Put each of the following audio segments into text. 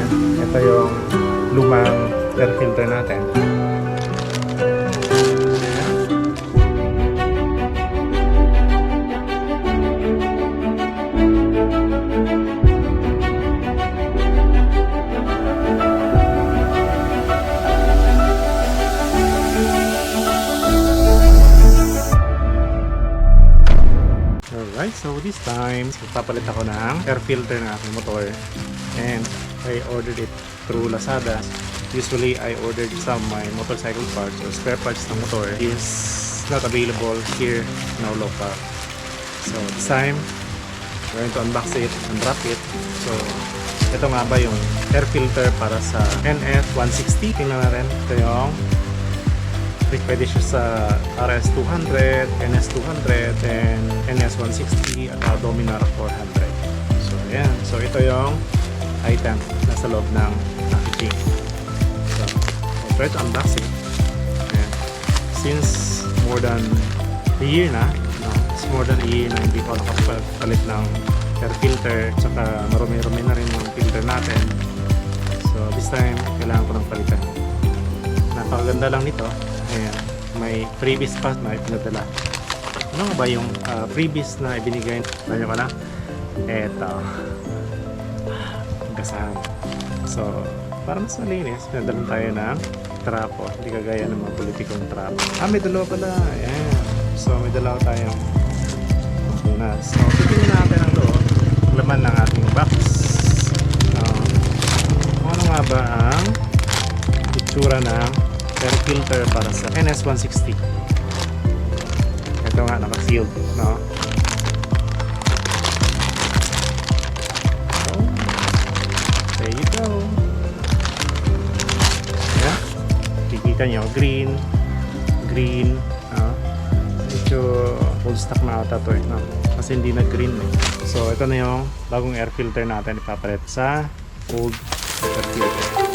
Ayan, ito yung lumang air filter natin. Alright, so this time, papalit ako ng air filter ng aking motor. And I ordered it through Lazada. Usually, I ordered some of my motorcycle parts or spare parts ng motor is not available here in our local. So this time, we're going to unbox it, unwrap it. So ito nga ba yung air filter para sa NS160. Tingnan natin. Ito yung pwede siya sa RS200, NS200, and NS160 at Dominar 400. So ayan. So ito yung item nasa loob ng packaging. So I'll try to unbox it. And since more than a year na, it's more than a year na hindi ko nakapalit ng air filter, tsaka marumi-rumi na rin yung filter natin. So this time, kailangan ko ng palitan. Napakaganda lang nito. Ayan, may freebies pa na ipinadala. Ano ba yung freebies na ibinigay? Tanyo ko na. Eto. Gasahan. So, para mas malinis, pinadalan tayo ng trapo. Hindi kagaya ng mga politikong trapo. May dalawa pala. Ayan. So, may dalawa tayong components. So, titingnan natin ang loob. Laman ng ating box. Ano nga ba ang itsura ng air filter para sa NS160? Ito nga, naka-sealed, no? So, there you go. Yeah. Kikita nyo, green, medyo full stock na ata to, no? Kasi hindi na green, eh. So, ito na yung bagong air filter natin ipapalit sa old air filter.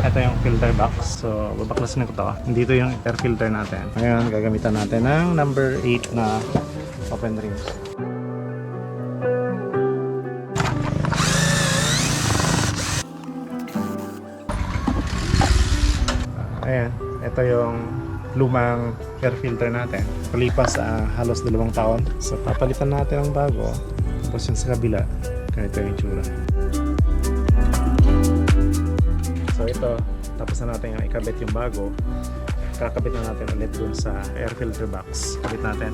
Ito yung filter box. So, babaklasin ko to. Dito yung air filter natin. Ngayon, gagamitan natin ng number 8 na open rings. Ayan. Ito yung lumang air filter natin. Palipas halos 2 taon. So, papalitan natin ang bago. Tapos yung sa kabila, ganito yung itsura. So ito, tapos na natin yung ikabit yung bago. Kakabit na natin ulit dun sa air filter box. Kabit natin.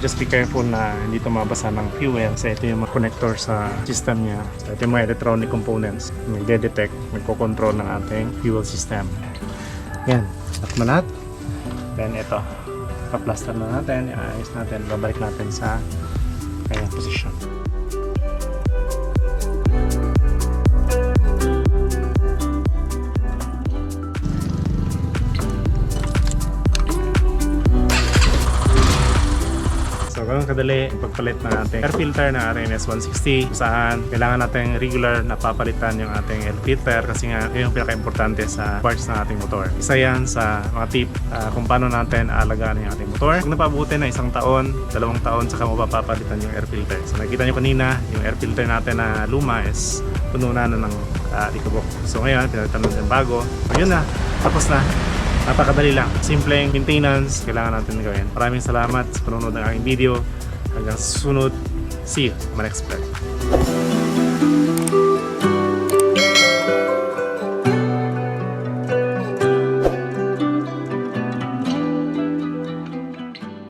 Just be careful na hindi ito mabasa ng fuel kasi ito yung mga connector sa system niya. So, ito yung mga electronic components. Magde-detect, magkocontrol ng ating fuel system. Yan, takman natin. Then ito, pa-plaster na natin, iayos natin, babalik natin sa kanyang position. Ganun kadali pagpalit ng ating air filter ng ating NS160, saan kailangan natin regular na papalitan yung ating air filter kasi nga yun yung pinaka-importante sa parts ng ating motor. Isa yan sa mga tip kung paano natin aalagaan yung ating motor. Kung napabuti na 1 taon, 2 taon, saka mo papalitan yung air filter. So nakita nyo kanina, yung air filter natin na luma is puno na ng likabok. So ngayon, pinalitan natin bago. So yun na, tapos na. Napakadali lang. Simpleng maintenance kailangan natin gawin. Maraming salamat sa panonood ng aking video. Hanggang susunod. See you on my next vlog.